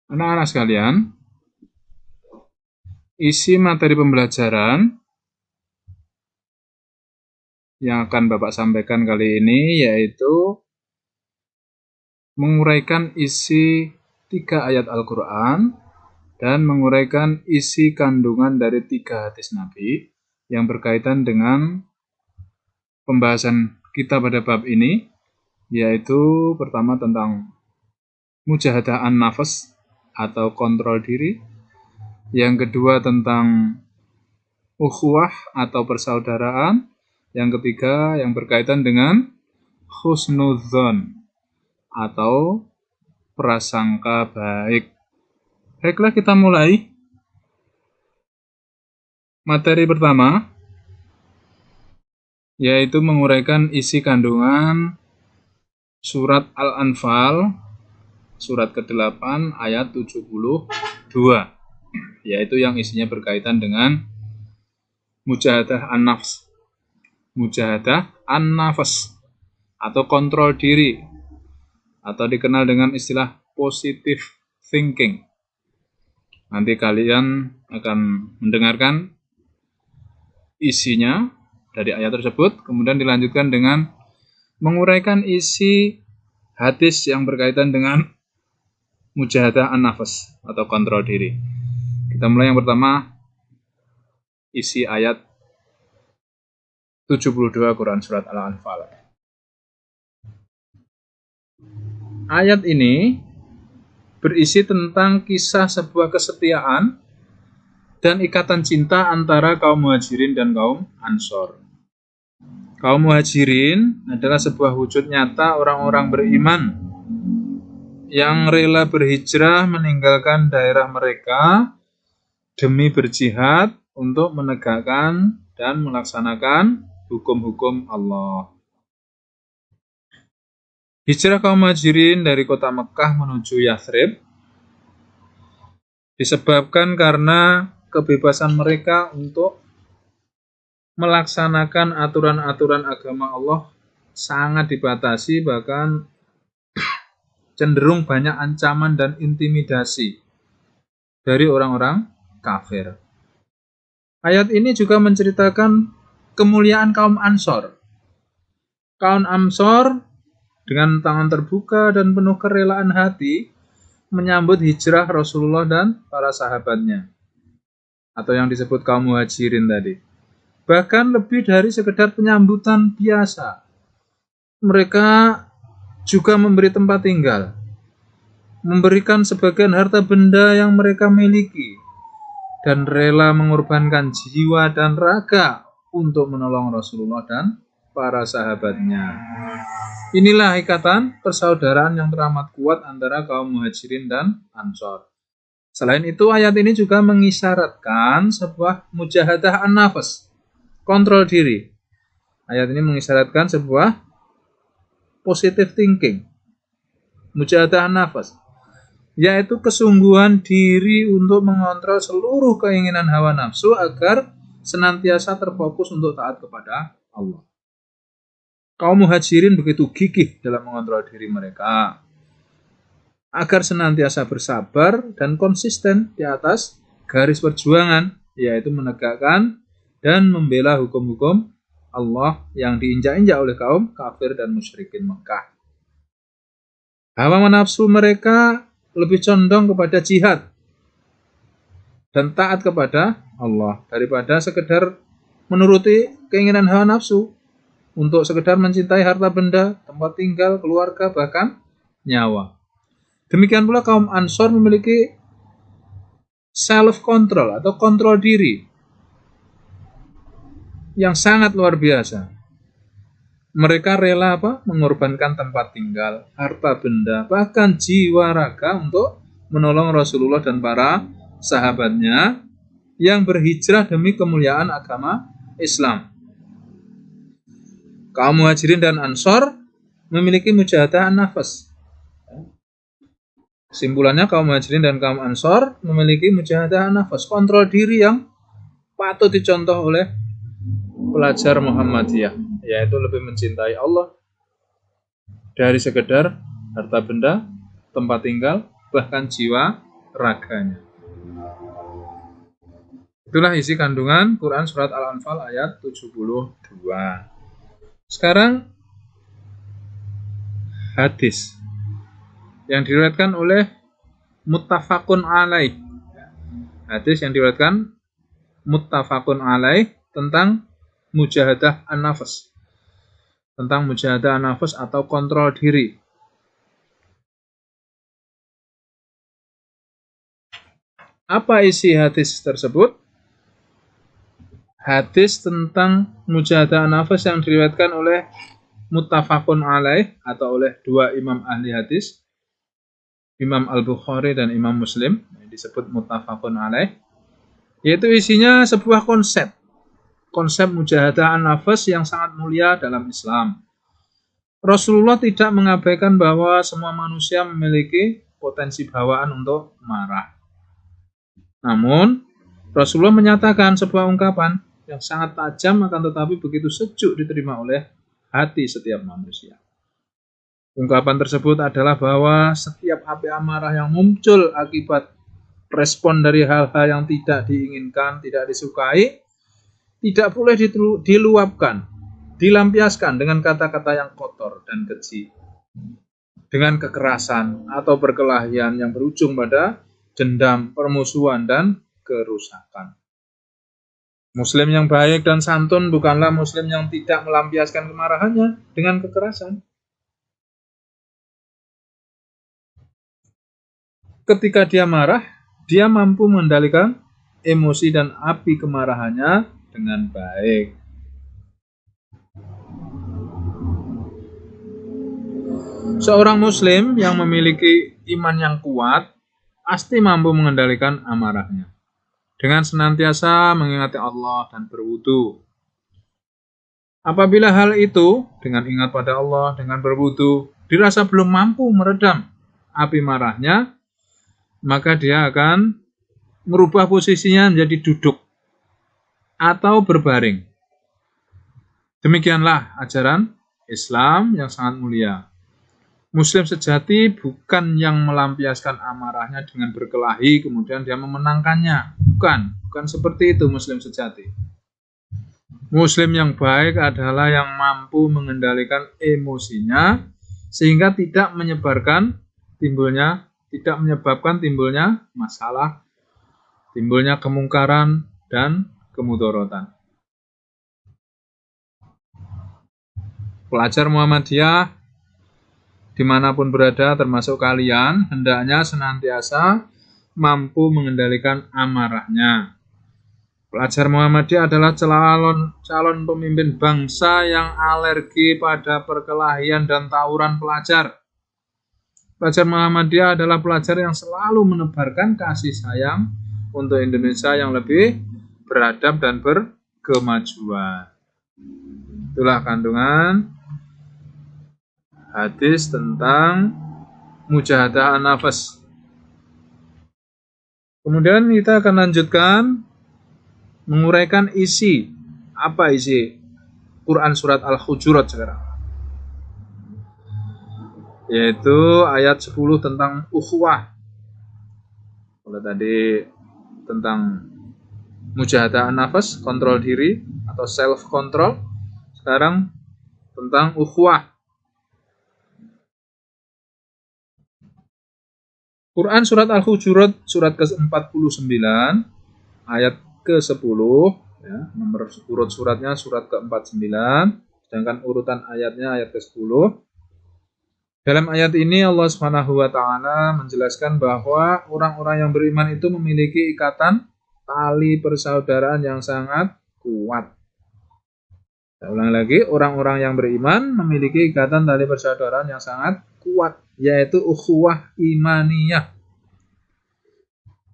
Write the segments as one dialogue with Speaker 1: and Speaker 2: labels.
Speaker 1: Anak-anak sekalian, isi materi pembelajaran yang akan Bapak sampaikan kali ini yaitu menguraikan isi 3 ayat Al-Quran dan menguraikan isi kandungan dari 3 hadis Nabi yang berkaitan dengan pembahasan kita pada bab ini, yaitu pertama tentang mujahadah an-nafas atau kontrol diri, yang kedua tentang ukhuwah atau persaudaraan, yang ketiga yang berkaitan dengan husnudzon atau prasangka baik. Baiklah, kita mulai. Materi pertama yaitu menguraikan isi kandungan surat Al-Anfal surat ke-8 ayat 72, yaitu yang isinya berkaitan dengan mujahadah an-nafas atau kontrol diri, atau dikenal dengan istilah positive thinking. Nanti kalian akan mendengarkan isinya dari ayat tersebut, kemudian dilanjutkan dengan menguraikan isi hadis yang berkaitan dengan mujahadah an-nafas atau kontrol diri. Kita mulai yang pertama, isi ayat 72 Quran Surat Al-Anfal. Ayat ini berisi tentang kisah sebuah kesetiaan dan ikatan cinta antara kaum Muhajirin dan kaum Ansor. Kaum Muhajirin adalah sebuah wujud nyata orang-orang beriman yang rela berhijrah meninggalkan daerah mereka demi berjihad untuk menegakkan dan melaksanakan hukum-hukum Allah. Hijrah kaum Muhajirin dari kota Mekah menuju Yathrib disebabkan karena kebebasan mereka untuk melaksanakan aturan-aturan agama Allah sangat dibatasi, bahkan cenderung banyak ancaman dan intimidasi dari orang-orang kafir. Ayat ini juga menceritakan kemuliaan kaum Ansor. Kaum Ansor dengan tangan terbuka dan penuh kerelaan hati menyambut hijrah Rasulullah dan para sahabatnya, atau yang disebut kaum Muhajirin tadi. Bahkan lebih dari sekedar penyambutan biasa, mereka juga memberi tempat tinggal, memberikan sebagian harta benda yang mereka miliki, dan rela mengorbankan jiwa dan raga untuk menolong Rasulullah dan para sahabatnya. Inilah ikatan persaudaraan yang teramat kuat antara kaum Muhajirin dan Ansor. Selain itu, ayat ini juga mengisyaratkan sebuah mujahadah an-nafas, kontrol diri. Ayat ini mengisyaratkan sebuah positive thinking, mujahadah an-nafas, yaitu kesungguhan diri untuk mengontrol seluruh keinginan hawa nafsu agar senantiasa terfokus untuk taat kepada Allah. Kaum Muhajirin begitu gigih dalam mengontrol diri mereka agar senantiasa bersabar dan konsisten di atas garis perjuangan, yaitu menegakkan dan membela hukum-hukum Allah yang diinjak-injak oleh kaum kafir dan musyrikin Mekah. Hawa nafsu mereka lebih condong kepada jihad dan taat kepada Allah daripada sekedar menuruti keinginan hawa nafsu untuk sekedar mencintai harta benda, tempat tinggal, keluarga, bahkan nyawa. Demikian pula kaum Ansor memiliki self-control atau kontrol diri yang sangat luar biasa. Mereka rela mengorbankan tempat tinggal, harta benda, bahkan jiwa raga untuk menolong Rasulullah dan para sahabatnya yang berhijrah demi kemuliaan agama Islam. Kaum Muhajirin dan Ansor memiliki mujahadah an-nafas. Simpulannya, kaum Muhajirin dan kaum Ansor memiliki mujahadah an-nafas, kontrol diri yang patut dicontoh oleh pelajar Muhammadiyah, yaitu lebih mencintai Allah dari sekedar harta benda, tempat tinggal, bahkan jiwa raganya. Itulah isi kandungan Quran surat Al-Anfal ayat 72. Sekarang hadis yang diriwayatkan oleh muttafaqun alaih. Hadis yang diriwayatkan muttafaqun alaih tentang mujahadah an-nafs. Tentang mujahadah an-nafs atau kontrol diri. Apa isi hadis tersebut? Hadis tentang mujahadah an-nafs yang diriwayatkan oleh muttafaqun alaih atau oleh dua imam ahli hadis, Imam Al-Bukhari dan Imam Muslim, disebut muttafaqun alaih, yaitu isinya sebuah konsep mujahadah an-nafs yang sangat mulia dalam Islam. Rasulullah tidak mengabaikan bahwa semua manusia memiliki potensi bawaan untuk marah. Namun, Rasulullah menyatakan sebuah ungkapan yang sangat tajam akan tetapi begitu sejuk diterima oleh hati setiap manusia. Ungkapan tersebut adalah bahwa setiap api amarah yang muncul akibat respon dari hal-hal yang tidak diinginkan, tidak disukai, tidak boleh diluapkan, dilampiaskan dengan kata-kata yang kotor dan keji, dengan kekerasan atau perkelahian yang berujung pada dendam, permusuhan, dan kerusakan. Muslim yang baik dan santun bukanlah Muslim yang tidak melampiaskan kemarahannya dengan kekerasan. Ketika dia marah, dia mampu mengendalikan emosi dan api kemarahannya dengan baik. Seorang Muslim yang memiliki iman yang kuat pasti mampu mengendalikan amarahnya dengan senantiasa mengingati Allah dan berwudu. Apabila hal itu dengan ingat pada Allah, dengan berwudu, dirasa belum mampu meredam api marahnya, maka dia akan merubah posisinya menjadi duduk atau berbaring. Demikianlah ajaran Islam yang sangat mulia. Muslim sejati bukan yang melampiaskan amarahnya dengan berkelahi kemudian dia memenangkannya. Bukan seperti itu Muslim sejati. Muslim yang baik adalah yang mampu mengendalikan emosinya sehingga tidak menyebabkan timbulnya masalah, timbulnya kemungkaran dan kemudorotan. Pelajar Muhammadiyah dimanapun berada termasuk kalian hendaknya senantiasa mampu mengendalikan amarahnya. Pelajar Muhammadiyah adalah calon pemimpin bangsa yang alergi pada perkelahian dan tawuran pelajar. Pelajar Muhammadiyah adalah pelajar yang selalu menebarkan kasih sayang untuk Indonesia yang lebih beradab dan berkemajuan. Itulah kandungan hadis tentang mujahadah an-nafs. Kemudian kita akan lanjutkan menguraikan isi. Apa isi Quran surat Al-Hujurat sekarang? Yaitu ayat 10 tentang ukhuwah. Kalau tadi tentang mujahadah an-nafs, kontrol diri atau self control, sekarang tentang ukhuwah. Quran surat Al-Hujurat surat ke-49 ayat ke-10 ya, nomor urut suratnya surat ke-49, sedangkan urutan ayatnya ayat ke-10. Dalam ayat ini Allah Subhanahu wa taala menjelaskan bahwa orang-orang yang beriman itu memiliki ikatan tali persaudaraan yang sangat kuat. Saya ulang lagi, orang-orang yang beriman memiliki ikatan tali persaudaraan yang sangat kuat, yaitu ukhuwah imaniyah.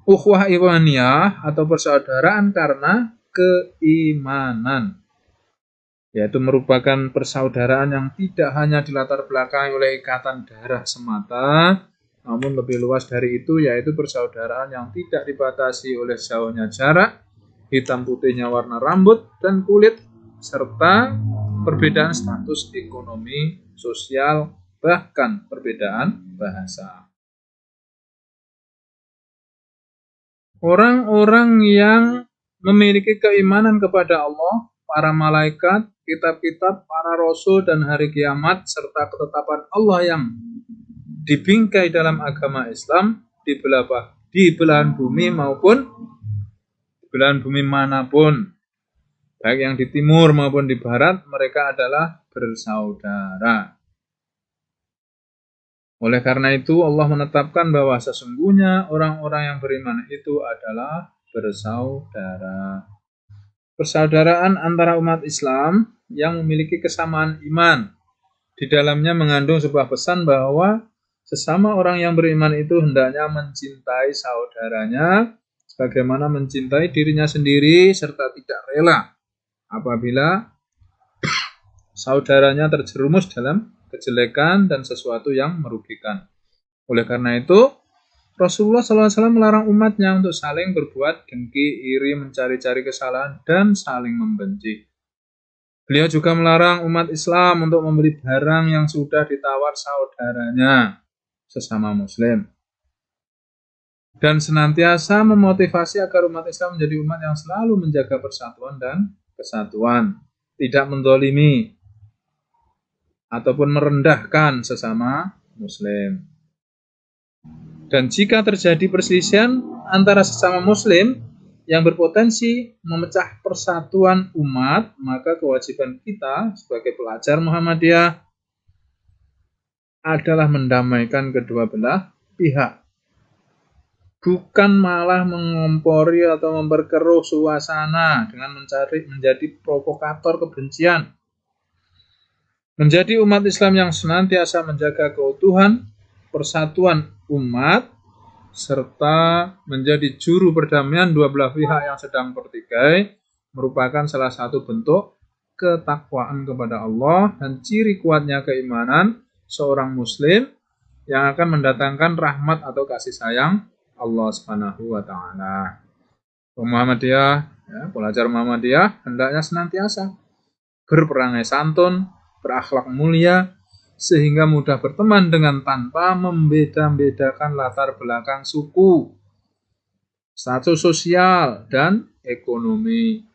Speaker 1: Ukhuwah imaniyah atau persaudaraan karena keimanan, yaitu merupakan persaudaraan yang tidak hanya dilatar belakangi oleh ikatan darah semata, namun lebih luas dari itu, yaitu persaudaraan yang tidak dibatasi oleh jauhnya jarak, hitam putihnya warna rambut dan kulit, serta perbedaan status ekonomi, sosial, bahkan perbedaan bahasa. Orang-orang yang memiliki keimanan kepada Allah, para malaikat, kitab-kitab, para rasul dan hari kiamat serta ketetapan Allah yang dibingkai dalam agama Islam di belahan bumi maupun di belahan bumi manapun, baik yang di timur maupun di barat, mereka adalah bersaudara. Oleh karena itu Allah menetapkan bahwa sesungguhnya orang-orang yang beriman itu adalah bersaudara. Persaudaraan antara umat Islam yang memiliki kesamaan iman. Di dalamnya mengandung sebuah pesan bahwa sesama orang yang beriman itu hendaknya mencintai saudaranya sebagaimana mencintai dirinya sendiri serta tidak rela apabila saudaranya terjerumus dalam kejelekan dan sesuatu yang merugikan. Oleh karena itu, Rasulullah SAW melarang umatnya untuk saling berbuat dengki, iri, mencari-cari kesalahan, dan saling membenci. Beliau juga melarang umat Islam untuk membeli barang yang sudah ditawar saudaranya, sesama muslim. Dan senantiasa memotivasi agar umat Islam menjadi umat yang selalu menjaga persatuan dan kesatuan, tidak mendolimi ataupun merendahkan sesama muslim. Dan jika terjadi perselisihan antara sesama muslim yang berpotensi memecah persatuan umat, maka kewajiban kita sebagai pelajar Muhammadiyah adalah mendamaikan kedua belah pihak. Bukan malah mengompori atau memperkeruh suasana dengan menjadi provokator kebencian. Menjadi umat Islam yang senantiasa menjaga keutuhan, persatuan umat, serta menjadi juru perdamaian dua belah pihak yang sedang bertikai, merupakan salah satu bentuk ketakwaan kepada Allah dan ciri kuatnya keimanan seorang muslim yang akan mendatangkan rahmat atau kasih sayang Allah Subhanahu wa taala. Muhammadiyah, pelajar Muhammadiyah hendaknya senantiasa berperangai santun, berakhlak mulia, sehingga mudah berteman dengan tanpa membeda-bedakan latar belakang suku, status sosial, dan ekonomi.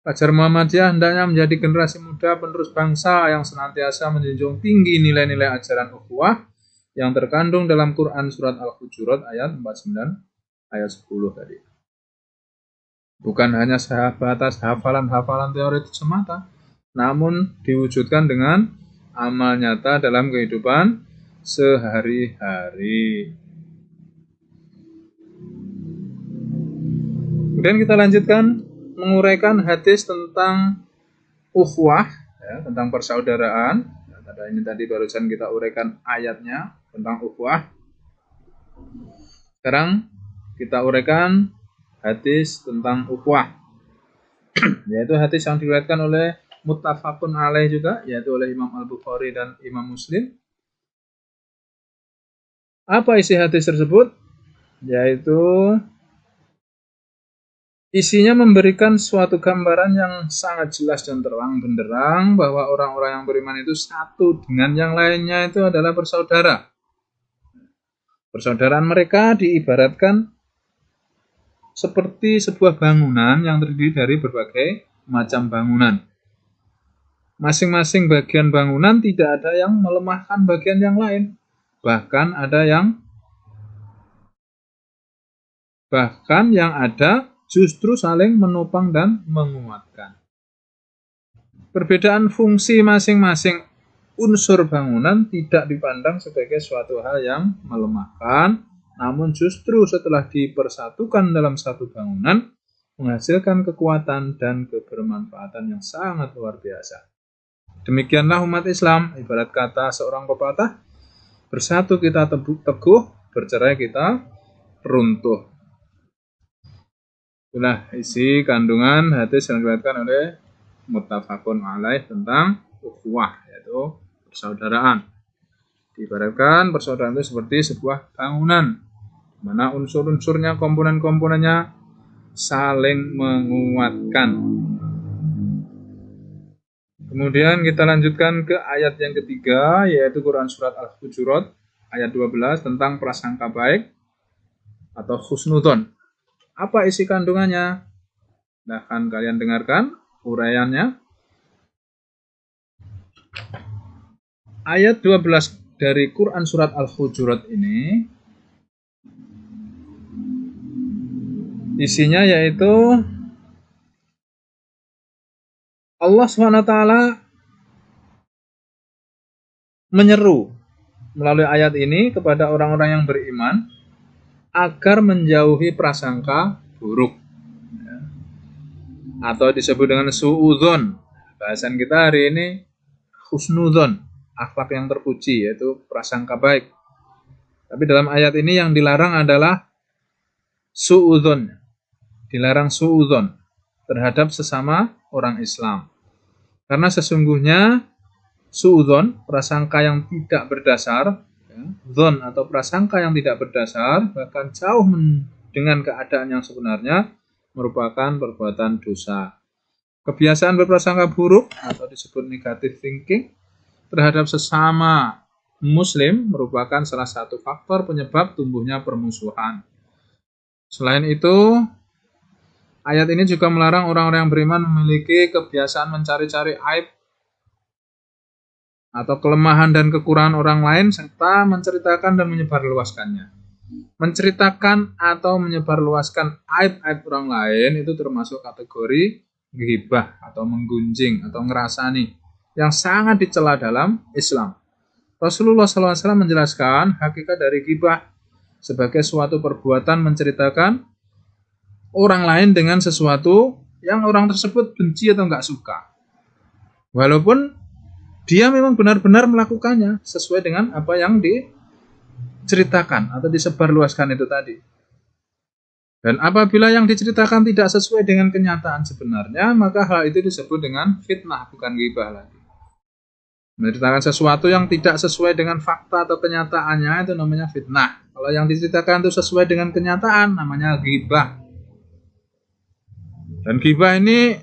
Speaker 1: Pelajar Muhammadiyah hendaknya menjadi generasi muda penerus bangsa yang senantiasa menjunjung tinggi nilai-nilai ajaran ukhuwah yang terkandung dalam Quran Surat Al-Hujurat ayat 49 ayat 10 tadi. Bukan hanya sebatas hafalan-hafalan teoritis semata, namun diwujudkan dengan amal nyata dalam kehidupan sehari-hari. Kemudian kita lanjutkan menguraikan hadis tentang ukhuwah, tentang persaudaraan. Ini tadi barusan kita uraikan ayatnya tentang ukhuwah. Sekarang kita uraikan hadis tentang ukhuwah, yaitu hadis yang diriwayatkan oleh muttafaqun alaih juga, yaitu oleh Imam Al-Bukhari dan Imam Muslim. Apa isi hadis tersebut? Yaitu isinya memberikan suatu gambaran yang sangat jelas dan terang benderang bahwa orang-orang yang beriman itu satu dengan yang lainnya itu adalah bersaudara. Persaudaraan mereka diibaratkan seperti sebuah bangunan yang terdiri dari berbagai macam bangunan. Masing-masing bagian bangunan tidak ada yang melemahkan bagian yang lain. Bahkan yang ada justru saling menopang dan menguatkan. Perbedaan fungsi masing-masing unsur bangunan tidak dipandang sebagai suatu hal yang melemahkan, namun justru setelah dipersatukan dalam satu bangunan, menghasilkan kekuatan dan kebermanfaatan yang sangat luar biasa. Demikianlah umat Islam, ibarat kata seorang pepatah, bersatu kita teguh, bercerai kita runtuh. Itulah isi kandungan hadis yang diriwayatkan oleh muttafaqun alaih tentang ukhuwah, yaitu persaudaraan. Diibaratkan persaudaraan itu seperti sebuah bangunan, mana unsur-unsurnya, komponen-komponennya saling menguatkan. Kemudian kita lanjutkan ke ayat yang ketiga, yaitu Quran Surat Al-Hujurat ayat 12 tentang prasangka baik atau husnudzon. Apa isi kandungannya? Silahkan kalian dengarkan uraiannya. Ayat 12 dari Quran surat Al-Hujurat ini isinya yaitu Allah SWT menyeru melalui ayat ini kepada orang-orang yang beriman agar menjauhi prasangka buruk, atau disebut dengan suudzon. Bahasan kita hari ini husnudzon, akhlak yang terpuji, yaitu prasangka baik. Tapi dalam ayat ini yang dilarang adalah suudzon, dilarang suudzon terhadap sesama orang Islam. Karena sesungguhnya suudzon, prasangka yang tidak berdasar, zon atau prasangka yang tidak berdasar, bahkan jauh dengan keadaan yang sebenarnya, merupakan perbuatan dosa. Kebiasaan berprasangka buruk atau disebut negative thinking terhadap sesama muslim merupakan salah satu faktor penyebab tumbuhnya permusuhan. Selain itu, ayat ini juga melarang orang-orang yang beriman memiliki kebiasaan mencari-cari aib atau kelemahan dan kekurangan orang lain serta menceritakan dan menyebarluaskannya. Menceritakan atau menyebarluaskan aib-aib orang lain itu termasuk kategori ghibah atau menggunjing atau ngerasani yang sangat dicela dalam Islam. Rasulullah SAW menjelaskan hakikat dari ghibah sebagai suatu perbuatan menceritakan orang lain dengan sesuatu yang orang tersebut benci atau nggak suka. Walaupun dia memang benar-benar melakukannya sesuai dengan apa yang diceritakan atau disebarluaskan itu tadi. Dan apabila yang diceritakan tidak sesuai dengan kenyataan sebenarnya, maka hal itu disebut dengan fitnah, bukan ghibah lagi. Menceritakan sesuatu yang tidak sesuai dengan fakta atau kenyataannya itu namanya fitnah. Kalau yang diceritakan itu sesuai dengan kenyataan, namanya ghibah. Dan ghibah ini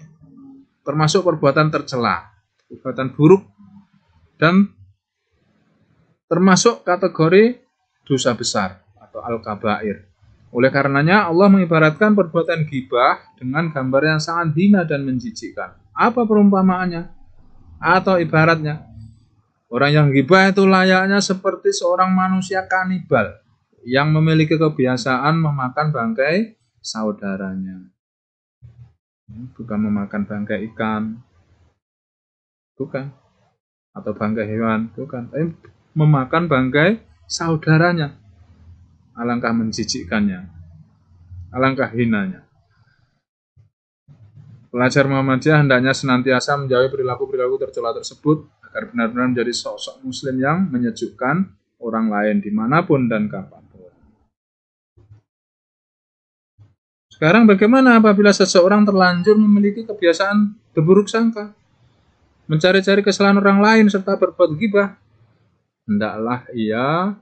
Speaker 1: termasuk perbuatan tercela, perbuatan buruk, dan termasuk kategori dosa besar atau al-kabair. Oleh karenanya Allah mengibaratkan perbuatan ghibah dengan gambar yang sangat hina dan menjijikkan. Apa perumpamaannya atau ibaratnya? Orang yang ghibah itu layaknya seperti seorang manusia kanibal yang memiliki kebiasaan memakan bangkai saudaranya. Bukan memakan bangkai ikan, bukan, atau bangkai hewan, bukan, tapi memakan bangkai saudaranya. Alangkah menjijikkannya, alangkah hinanya. Pelajar Muhammadiyah hendaknya senantiasa menjauhi perilaku-perilaku tercela tersebut agar benar-benar menjadi sosok muslim yang menyejukkan orang lain dimanapun dan kapanpun. Sekarang bagaimana apabila seseorang terlanjur memiliki kebiasaan berburuk sangka, mencari-cari kesalahan orang lain serta berbuat ghibah? Hendaklah ia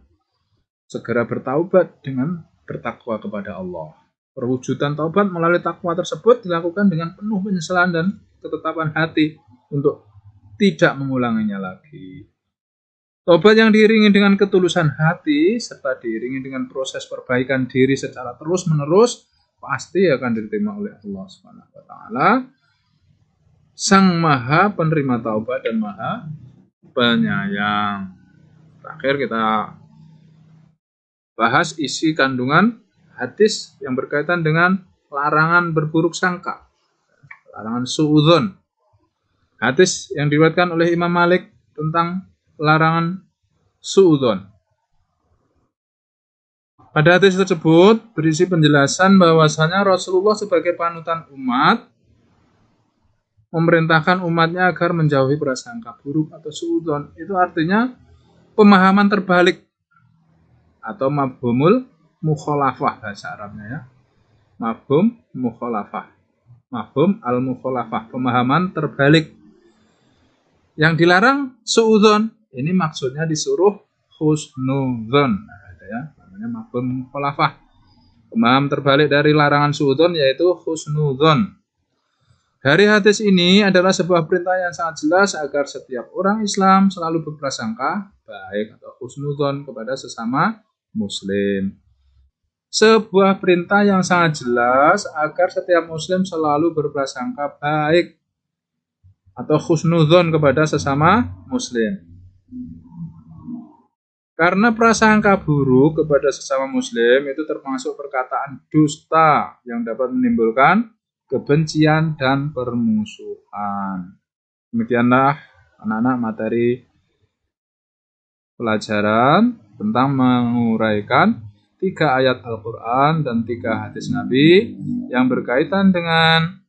Speaker 1: segera bertaubat dengan bertakwa kepada Allah. Perwujudan taubat melalui takwa tersebut dilakukan dengan penuh penyesalan dan ketetapan hati untuk tidak mengulanginya lagi. Taubat yang diiringi dengan ketulusan hati serta diiringi dengan proses perbaikan diri secara terus-menerus pasti akan diterima oleh Allah Subhanahu wa taala, Sang Maha Penerima Taubat dan Maha Penyayang. Terakhir kita bahas isi kandungan hadis yang berkaitan dengan larangan berburuk sangka, larangan suudzon. Hadis yang diriwayatkan oleh Imam Malik tentang larangan suudzon. Pada hadis tersebut berisi penjelasan bahwasanya Rasulullah sebagai panutan umat memerintahkan umatnya agar menjauhi prasangka buruk atau suudzon. Itu artinya pemahaman terbalik atau mafhumul mukhalafah bahasa Arabnya ya. Mafhum mukhalafah. Mafhum al-mukhalafah, pemahaman terbalik. Yang dilarang suudzon, ini maksudnya disuruh husnudzon. Nah, ya, namanya mafhum mukhalafah. Pemahaman terbalik dari larangan suudzon yaitu husnudzon. Dari hadis ini adalah sebuah perintah yang sangat jelas agar setiap orang Islam selalu berprasangka baik atau husnudzon kepada sesama Muslim. sebuah perintah yang sangat jelas agar setiap muslim selalu berprasangka baik atau husnudzon kepada sesama muslim. Karena prasangka buruk kepada sesama muslim itu termasuk perkataan dusta yang dapat menimbulkan kebencian dan permusuhan. Demikianlah anak-anak materi pelajaran tentang menguraikan 3 ayat Al-Quran dan 3 hadis Nabi yang berkaitan dengan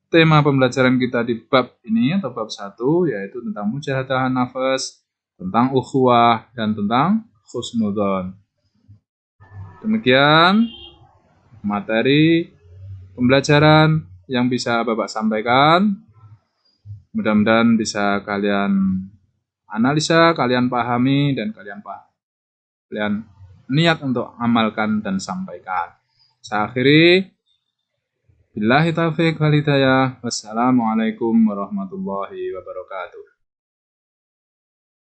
Speaker 1: tema pembelajaran kita di bab ini atau bab 1, yaitu tentang mujahadah nafas, tentang ukhuwah, dan tentang husnudzon. Demikian materi pembelajaran yang bisa Bapak sampaikan. Mudah-mudahan bisa kalian analisa, kalian pahami, dan kalian niat untuk amalkan dan sampaikan. Saya akhiri. Billahi taufiq wal hidayah. Wassalamualaikum warahmatullahi wabarakatuh.